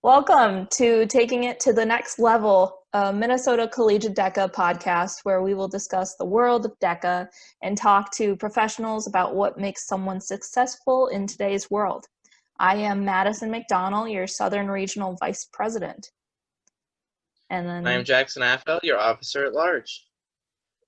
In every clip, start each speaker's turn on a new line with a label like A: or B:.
A: Welcome to Taking It to the Next Level, a Minnesota Collegiate DECA podcast where we will discuss the world of DECA and talk to professionals about what makes someone successful in today's world. I am Madison McDonald, your Southern Regional Vice President. And then
B: I am Jackson Affel, your Officer at Large.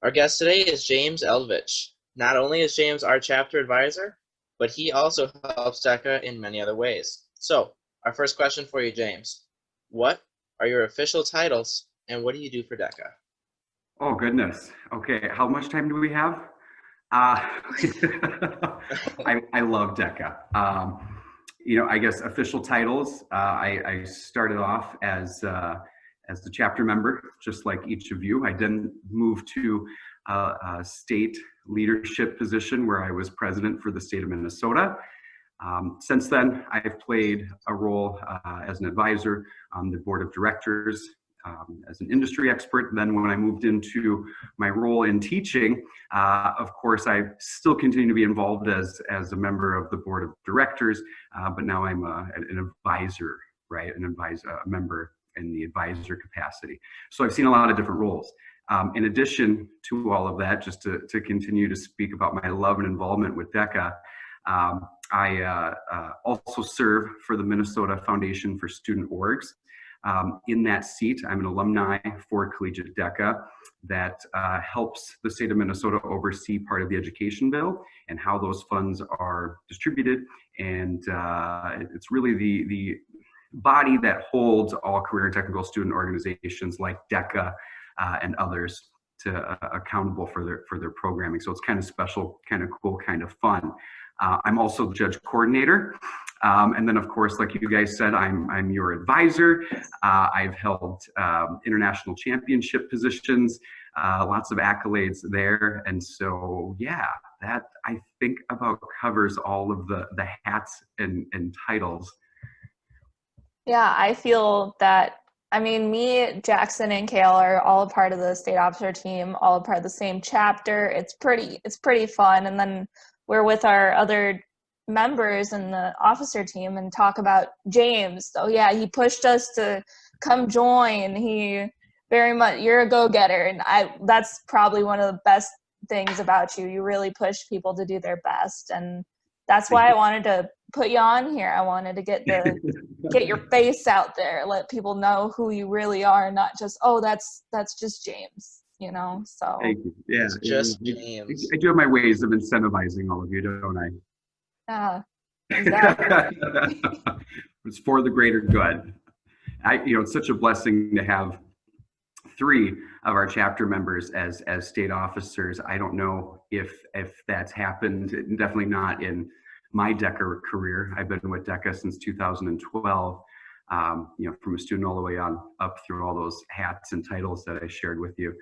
B: Our guest today is James Elvidge. Not only is James our chapter advisor, but he also helps DECA in many other ways. So, our first question for you, James. What are your official titles, and what do you do for DECA?
C: Oh, goodness. Okay, how much time do we have? I love DECA. I guess official titles, I started off as the chapter member, just like each of you. I then moved to a state leadership position where I was president for the state of Minnesota. Since then, I've played a role as an advisor on the board of directors, as an industry expert. Then when I moved into my role in teaching, of course, I still continue to be involved as a member of the board of directors, but now I'm an advisor, right? A member in the advisor capacity. So I've seen a lot of different roles. In addition to all of that, just to continue to speak about my love and involvement with DECA, I also serve for the Minnesota Foundation for Student Orgs. In that seat, I'm an alumni for Collegiate DECA that helps the state of Minnesota oversee part of the education bill and how those funds are distributed. And it's really the body that holds all career and technical student organizations like DECA and others to accountable for their programming. So it's kind of special, kind of cool, kind of fun. I'm also the judge coordinator. And then, of course, like you guys said, I'm your advisor. I've held international championship positions, lots of accolades there. And so, yeah, that I think about covers all of the hats and titles.
A: Yeah, I feel that, me, Jackson, and Kale are all a part of the state officer team, all a part of the same chapter. It's pretty fun. And then we're with our other members in the officer team and talk about James. So yeah, he pushed us to come join. You're a go-getter. And that's probably one of the best things about you. You really push people to do their best. And that's why I wanted to put you on here. I wanted to get your face out there, let people know who you really are, not just, oh, that's just James. So
C: thank you. Yeah,
B: it's just James.
C: I do have my ways of incentivizing all of you, don't I?
A: Yeah, exactly.
C: It's for the greater good. It's such a blessing to have 3 of our chapter members as state officers. I don't know if that's happened. Definitely not in my DECA career. I've been with DECA since 2012. From a student all the way on up through all those hats and titles that I shared with you.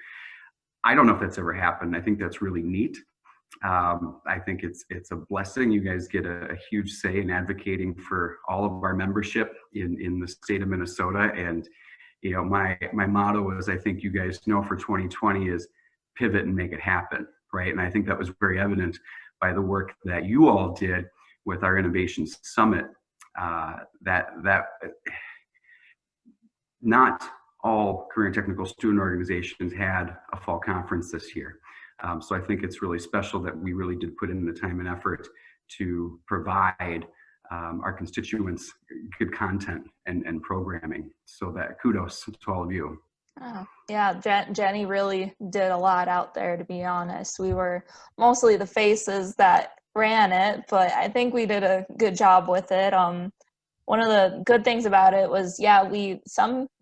C: I don't know if that's ever happened. I think that's really neat. I think it's a blessing. You guys get a huge say in advocating for all of our membership in the state of Minnesota. And, my motto is, I think you guys know, for 2020 is pivot and make it happen, right? And I think that was very evident by the work that you all did with our Innovation Summit. That not all career and technical student organizations had a fall conference this year. So I think it's really special that we really did put in the time and effort to provide our constituents good content and programming. So that kudos to all of you.
A: Oh, yeah, Jenny really did a lot out there, to be honest. We were mostly the faces that ran it, but I think we did a good job with it. One of the good things about it was,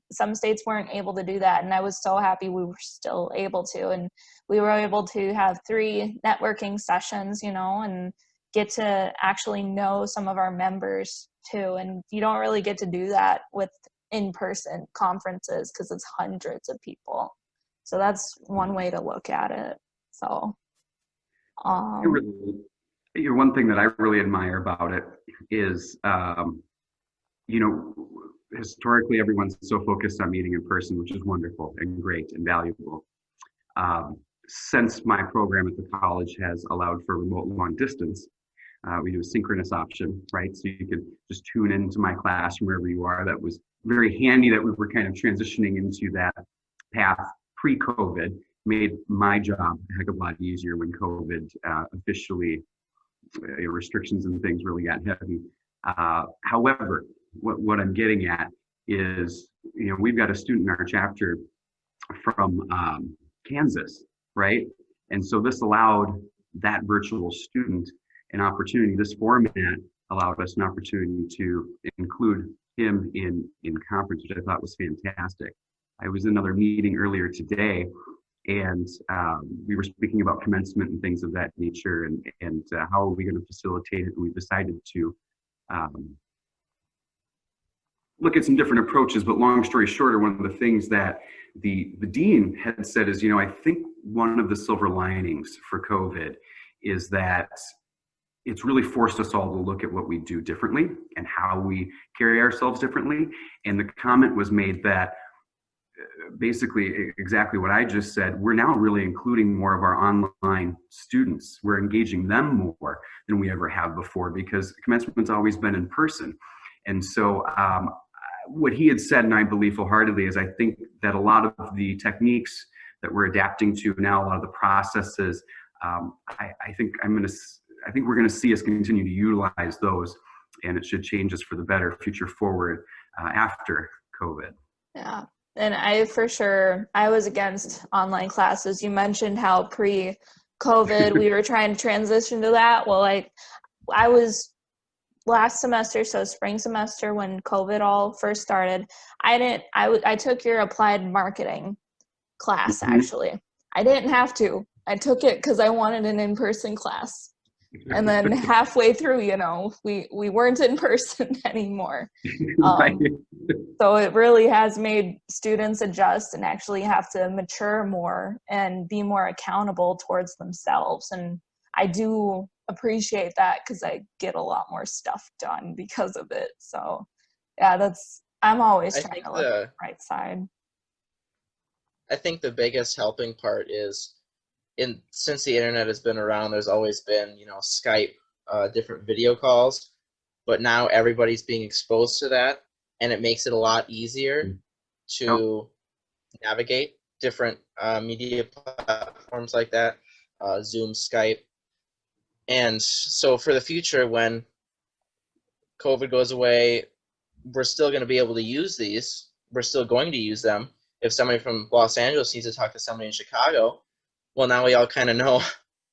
A: some states weren't able to do that, and I was so happy we were still able to. And we were able to have 3 networking sessions, and get to actually know some of our members too. And you don't really get to do that with in-person conferences because it's hundreds of people. So that's one way to look at it. So,
C: one thing that I really admire about it is, historically, everyone's so focused on meeting in person, which is wonderful and great and valuable. Since my program at the college has allowed for remote long distance, we do a synchronous option, right? So you could just tune into my class from wherever you are. That was very handy that we were kind of transitioning into that path pre-COVID. Made my job a heck of a lot easier when COVID officially restrictions and things really got heavy. However, what I'm getting at is, we've got a student in our chapter from Kansas, right? And so this allowed that virtual student an opportunity. This format allowed us an opportunity to include him in conference, which I thought was fantastic. I was in another meeting earlier today, and we were speaking about commencement and things of that nature, and how are we going to facilitate it. And we decided to look at some different approaches, but long story shorter, one of the things that the dean had said is, I think one of the silver linings for COVID is that it's really forced us all to look at what we do differently and how we carry ourselves differently. And the comment was made that basically exactly what I just said, we're now really including more of our online students. We're engaging them more than we ever have before, because commencement's always been in person. And so what he had said, and I believe wholeheartedly, is I think that a lot of the techniques that we're adapting to now, a lot of the processes, I think we're going to see us continue to utilize those, and it should change us for the better future forward after COVID.
A: Yeah. And I was against online classes. You mentioned how pre-COVID we were trying to transition to that. Well, I was last semester, so spring semester, when COVID all first started, I took your applied marketing class, actually. I didn't have to. I took it because I wanted an in-person class. And then halfway through, we weren't in person anymore.
C: Right.
A: So it really has made students adjust and actually have to mature more and be more accountable towards themselves. And I do appreciate that, because I get a lot more stuff done because of it. So yeah, I'm always trying to look at the right side.
B: I think the biggest helping part is, since the internet has been around, there's always been, Skype, different video calls, but now everybody's being exposed to that, and it makes it a lot easier to navigate different media platforms like that, Zoom, Skype. And so for the future, when COVID goes away, we're still going to be able to use these. We're still going to use them. If somebody from Los Angeles needs to talk to somebody in Chicago, well, now we all kind of know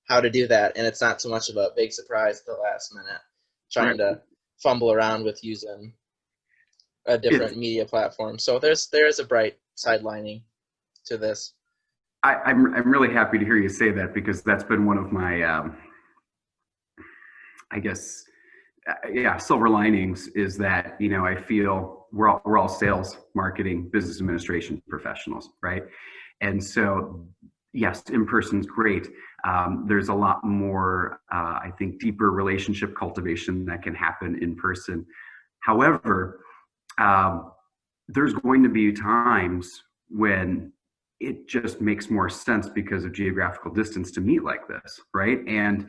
B: how to do that, and it's not so much of a big surprise at the last minute trying to fumble around with using a different media platform. So there is a bright side lining to this.
C: I'm really happy to hear you say that, because that's been one of my silver linings, is that I feel we're all sales, marketing, business administration professionals, right? And so yes, in person's great. There's a lot more, I think, deeper relationship cultivation that can happen in person. However, there's going to be times when it just makes more sense because of geographical distance to meet like this, right? And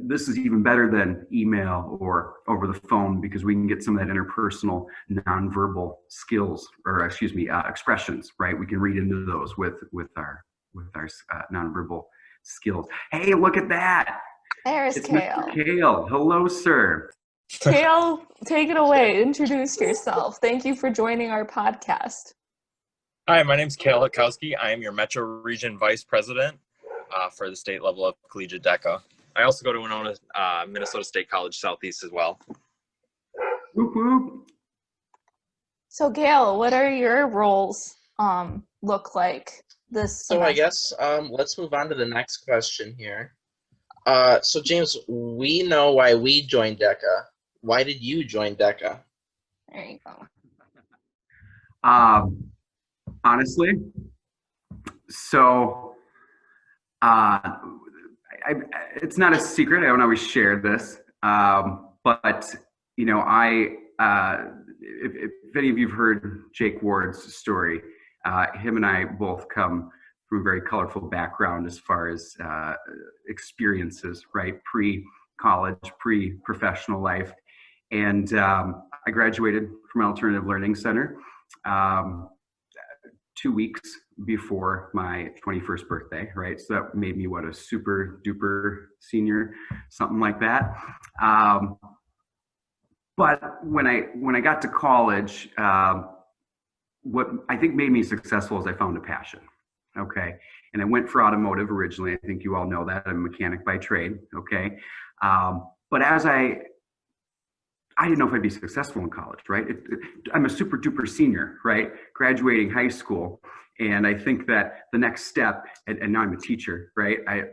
C: this is even better than email or over the phone, because we can get some of that interpersonal nonverbal skills, or expressions, right? We can read into those with our nonverbal skills. Hey, look at that.
A: There's Kale.
C: Mr. Kale. Hello, sir.
A: Kale, take it away. Introduce yourself. Thank you for joining our podcast.
D: Hi, my name is Kale Hukowski. I am your Metro Region Vice President for the state level of Collegiate DECA. I also go to Minnesota State College Southeast as well.
C: Whoop, whoop.
A: So, Gail, what are your roles look like this semester?
B: So I guess let's move on to the next question here. So James, we know why we joined DECA. Why did you join DECA?
A: There you go.
C: Honestly, so it's not a secret. I don't always share this, but if any of you've heard Jake Ward's story, him and I both come from a very colorful background as far as experiences, right? Pre-college, pre-professional life. And I graduated from Alternative Learning Center 2 weeks before my 21st birthday, right? So that made me, what, a super duper senior, something like that. But when I got to college, what I think made me successful is I found a passion. Okay. And I went for automotive originally. I think you all know that. I'm a mechanic by trade. Okay. But as I didn't know if I'd be successful in college, right? I'm a super duper senior, right? Graduating high school. And I think that the next step, and now I'm a teacher, right? I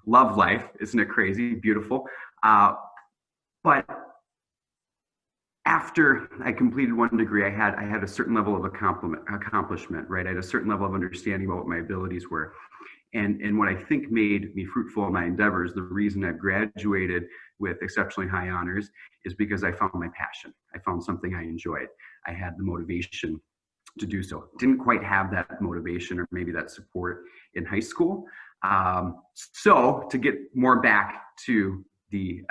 C: love life. Isn't it crazy? Beautiful. But after I completed one degree, I had a certain level of accomplishment, right? I had a certain level of understanding about what my abilities were. And what I think made me fruitful in my endeavors, the reason I've graduated with exceptionally high honors, is because I found my passion. I found something I enjoyed. I had the motivation to do so. Didn't quite have that motivation or maybe that support in high school. So to get more back to the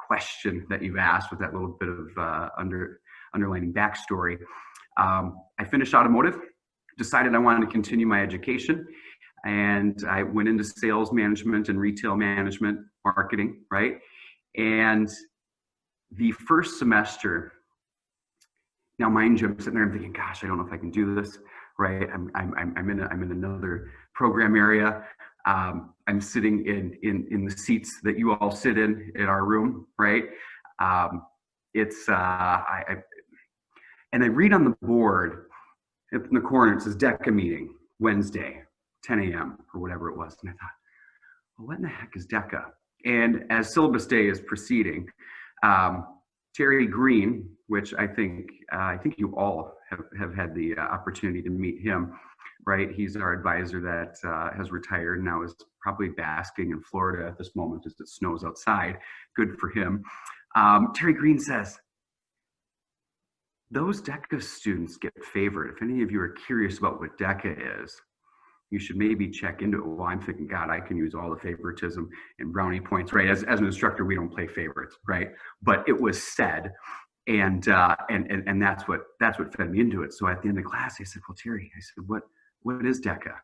C: question that you've asked with that little bit of underlining backstory, I finished automotive, decided I wanted to continue my education. And I went into sales management and retail management, marketing, right? And the first semester, now mind you, I'm sitting there, I'm thinking, gosh, I don't know if I can do this, right? I'm in another program area. I'm sitting in the seats that you all sit in our room, right? And I read on the board in the corner, it says DECA meeting, Wednesday, 10 a.m. or whatever it was. And I thought, well, what in the heck is DECA? And as syllabus day is proceeding, Terry Green, which I think you all have had the opportunity to meet him, right? He's our advisor that has retired and now is probably basking in Florida at this moment as it snows outside. Good for him. Terry Green says, those DECA students get favored. If any of you are curious about what DECA is, you should maybe check into it. Well, I'm thinking, God, I can use all the favoritism and brownie points, right? As an instructor, we don't play favorites, right? But it was said, and that's what fed me into it. So at the end of class, I said, well, Terry, I said, what is DECA?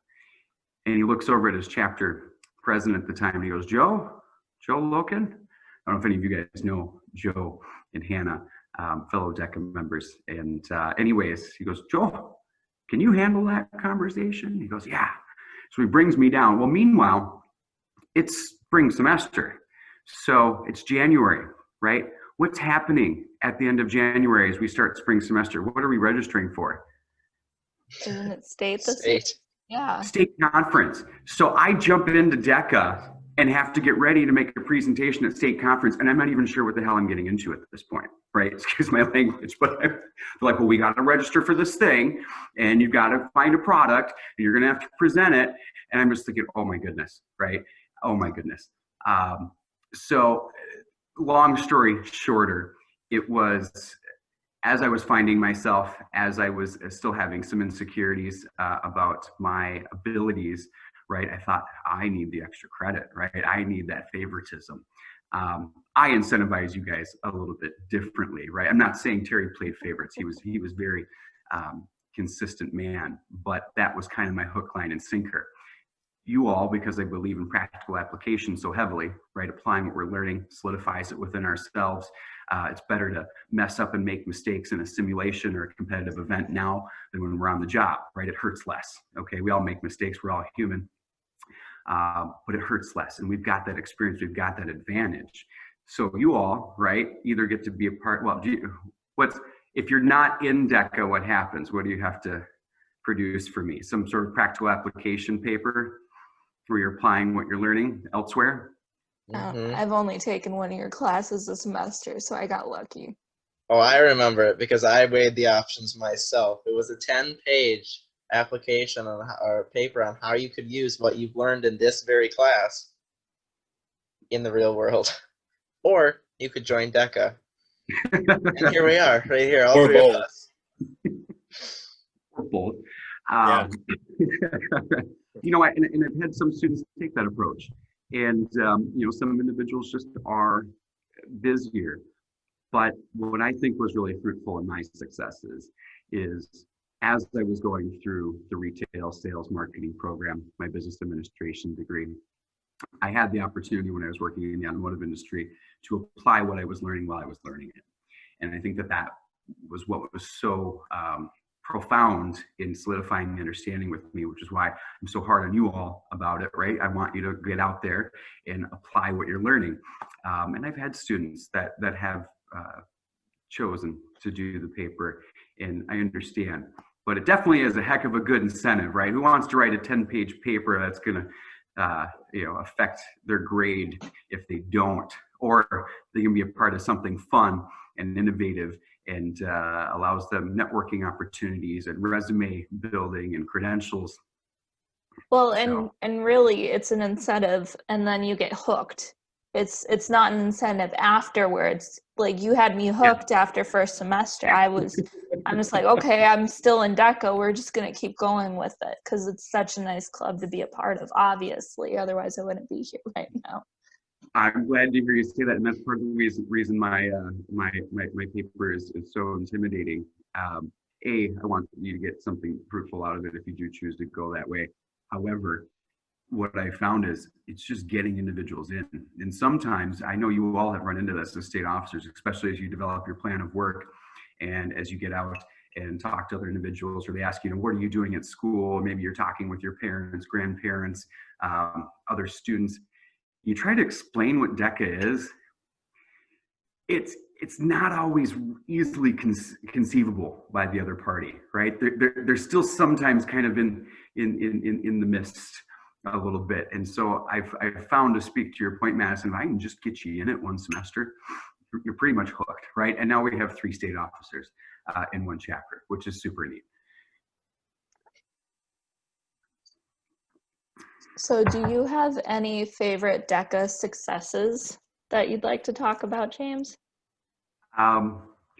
C: And he looks over at his chapter president at the time, and he goes, Joe Loken? I don't know if any of you guys know Joe and Hannah, fellow DECA members. And anyways, he goes, Joe, can you handle that conversation? He goes, yeah. So he brings me down. Well, meanwhile, it's spring semester. So it's January, right? What's happening at the end of January as we start spring semester? What are we registering for?
A: Isn't it state this
B: State.
A: Yeah.
C: State conference. So I jump into DECA and have to get ready to make a presentation at state conference. And I'm not even sure what the hell I'm getting into at this point, right? Excuse my language, but they're like, well, we got to register for this thing and you've got to find a product and you're going to have to present it. And I'm just thinking, oh my goodness, right? Oh my goodness. So long story shorter, it was as I was finding myself, as I was still having some insecurities about my abilities, right? I thought, I need the extra credit, right? I need that favoritism. I incentivize you guys a little bit differently, right? I'm not saying Terry played favorites. He was very consistent man, but that was kind of my hook, line, and sinker. You all, because I believe in practical application so heavily, right? Applying what we're learning solidifies it within ourselves. It's better to mess up and make mistakes in a simulation or a competitive event now than when we're on the job, right? It hurts less, okay? We all make mistakes, we're all human, but it hurts less. And we've got that experience, we've got that advantage. So you all, right, either get to be a part, well, if you're not in DECA, what happens? What do you have to produce for me? Some sort of practical application paper where you're applying what you're learning elsewhere?
A: I've only taken one of your classes this semester, so I got lucky.
B: Oh, I remember it because I weighed the options myself. It was a 10-page application or paper on how you could use what you've learned in this very class in the real world. Or you could join DECA. And here we are, right here, all
D: Or
B: three of
D: both.
B: us.
C: Or both.
D: Yeah.
C: You know, and I've had some students take that approach. And, you know, some individuals just are busier. But what I think was really fruitful in my successes is as I was going through the retail sales marketing program, my business administration degree, I had the opportunity when I was working in the automotive industry to apply what I was learning while I was learning it. And I think that that was what was so profound in solidifying the understanding with me, which is why I'm so hard on you all about it, right? I want you to get out there and apply what you're learning. And I've had students that have chosen to do the paper, and I understand. But it definitely is a heck of a good incentive, right? Who wants to write a 10-page paper that's going to affect their grade if they don't, or they can be a part of something fun and innovative and allows them networking opportunities and resume building and credentials.
A: Well, and really it's an incentive, and then you get hooked. It's not an incentive afterwards. Like, you had me hooked after first semester. I'm just like, okay, I'm still in DECA. We're just going to keep going with it because it's such a nice club to be a part of, obviously. Otherwise, I wouldn't be here right now.
C: I'm glad to hear you say that, and that's part of the reason my paper is so intimidating. I want you to get something fruitful out of it if you do choose to go that way. However, what I found is it's just getting individuals in. And sometimes, I know you all have run into this as state officers, especially as you develop your plan of work and as you get out and talk to other individuals, or they ask you, what are you doing at school? Maybe you're talking with your parents, grandparents, other students. You try to explain what DECA is. It's not always easily conceivable by the other party, right? They're still sometimes kind of in the mist a little bit. And so I've found, to speak to your point, Madison, if I can just get you in it one semester, you're pretty much hooked, right? And now we have 3 state officers in one chapter, which is super neat.
A: So do you have any favorite DECA successes that you'd like to talk about, James?
C: I've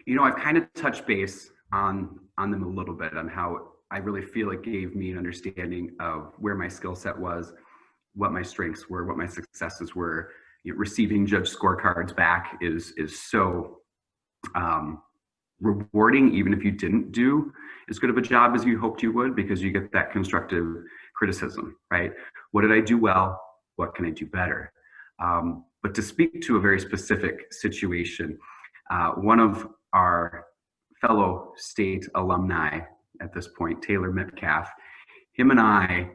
C: kind of touched base on them a little bit, on how I really feel it gave me an understanding of where my skill set was, what my strengths were, what my successes were. Receiving judge scorecards back is so rewarding, even if you didn't do as good of a job as you hoped you would, because you get that constructive criticism, right? What did I do well? What can I do better? But to speak to a very specific situation, one of our fellow state alumni at this point, Taylor Metcalf, him and I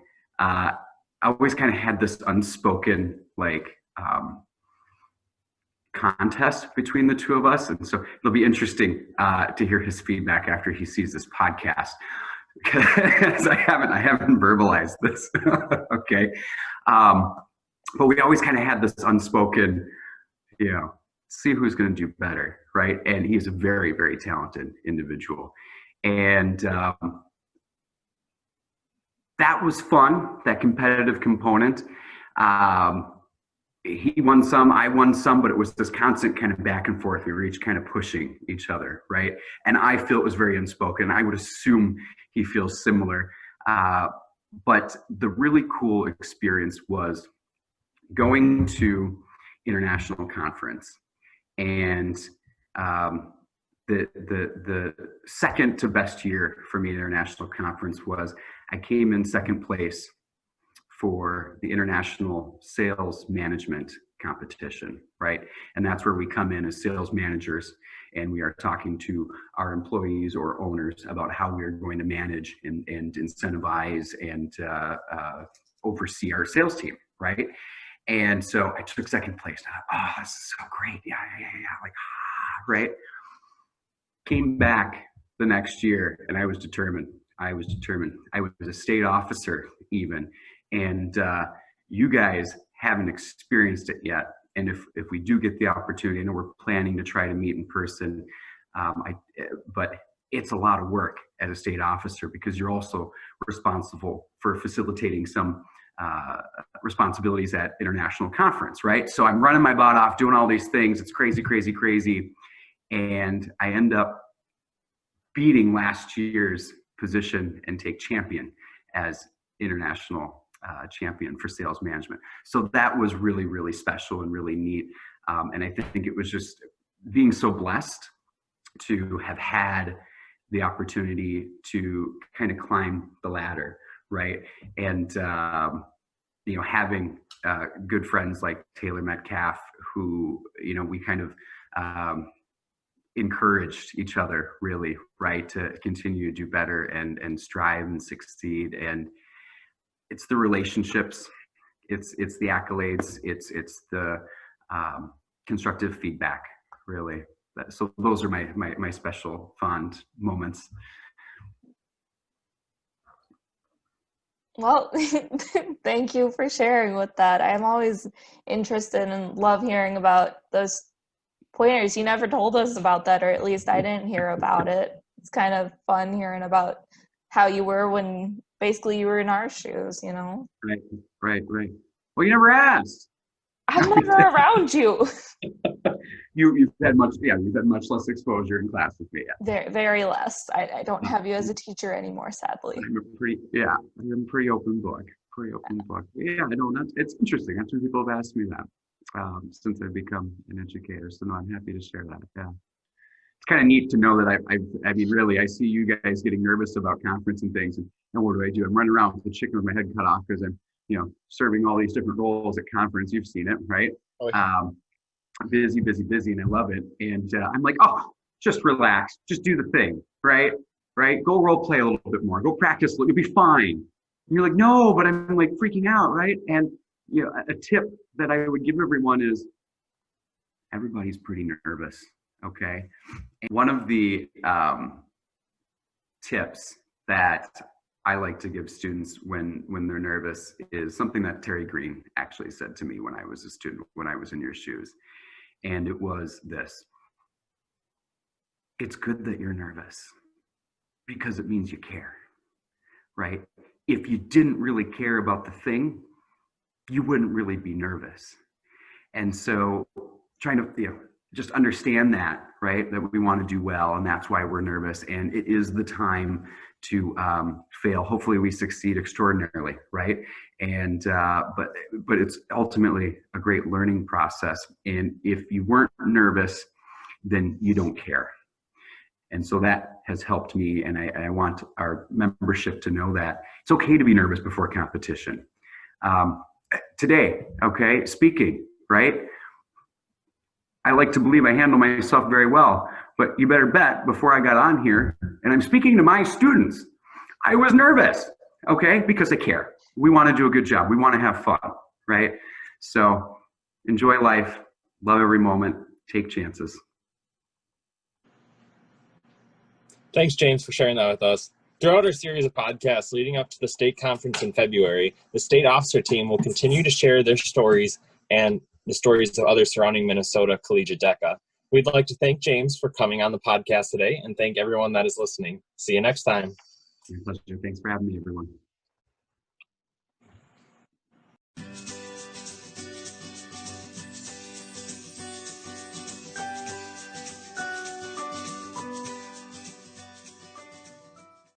C: always kind of had this unspoken contest between the two of us. And so it'll be interesting to hear his feedback after he sees this podcast, because I haven't verbalized this. Okay. But we always kind of had this unspoken, see who's going to do better, right? And he's a very, very talented individual. And that was fun, that competitive component. He won some, I won some, but it was this constant kind of back and forth. We were each kind of pushing each other, right? And I feel it was very unspoken. I would assume he feels similar. But the really cool experience was going to international conference, and the second to best year for me at international conference was I came in second place for the international sales management competition, right? And that's where we come in as sales managers, and we are talking to our employees or owners about how we are going to manage and incentivize and oversee our sales team, right? And so I took second place. Oh, this is so great. Yeah. Right? Came back the next year, and I was determined. I was a state officer even. And you guys haven't experienced it yet. And if we do get the opportunity, I know we're planning to try to meet in person, but it's a lot of work as a state officer, because you're also responsible for facilitating some responsibilities at international conference, right? So I'm running my butt off, doing all these things. It's crazy. And I end up beating last year's position and take champion as international champion for sales management. So that was really, really special and really neat. And I think it was just being so blessed to have had the opportunity to kind of climb the ladder, right? And having good friends like Taylor Metcalf, who we kind of encouraged each other, really, right, to continue to do better and strive and succeed. And it's the relationships, it's the accolades, it's the constructive feedback, really. So those are my special fond moments.
A: Well, thank you for sharing with that. I'm always interested and love hearing about those pointers. You never told us about that, or at least I didn't hear about it. It's kind of fun hearing about how you were when basically you were in our shoes,
C: Right. Well, you never asked.
A: I'm never around you.
C: You've had much less exposure in class with me.
A: Very, very less. I don't have you as a teacher anymore, sadly.
C: I'm a pretty open book. Yeah, I know. It's interesting. Actually, people have asked me that since I've become an educator. So no, I'm happy to share that. Yeah, it's kind of neat to know that I see you guys getting nervous about conference and things. And what do? I'm running around with the chicken with my head cut off because I'm serving all these different roles at conference. You've seen it, right?
B: Oh, yeah.
C: Busy, and I love it. And I'm like, oh, just relax, just do the thing, right? Go role play a little bit more, go practice, you'll be fine. And you're like, no, but I'm like freaking out, right? And a tip that I would give everyone is everybody's pretty nervous, okay? And one of the tips that I like to give students when they're nervous is something that Terry Green actually said to me when I was a student, when I was in your shoes. And it was this: it's good that you're nervous because it means you care, right? If you didn't really care about the thing, you wouldn't really be nervous. And so trying to just understand that, right? That we want to do well, and that's why we're nervous. And it is the time to fail. Hopefully we succeed extraordinarily, right? And but it's ultimately a great learning process. And if you weren't nervous, then you don't care. And so that has helped me, and I want our membership to know that it's okay to be nervous before competition. Today, okay, speaking, right? I like to believe I handle myself very well, but you better bet before I got on here, and I'm speaking to my students, I was nervous, okay, because I care. We want to do a good job. We want to have fun, right? So enjoy life, love every moment, take chances.
D: Thanks, James, for sharing that with us. Throughout our series of podcasts leading up to the state conference in February, the state officer team will continue to share their stories and the stories of others surrounding Minnesota Collegiate DECA. We'd like to thank James for coming on the podcast today and thank everyone that is listening. See you next time.
C: My pleasure. Thanks for having me, everyone.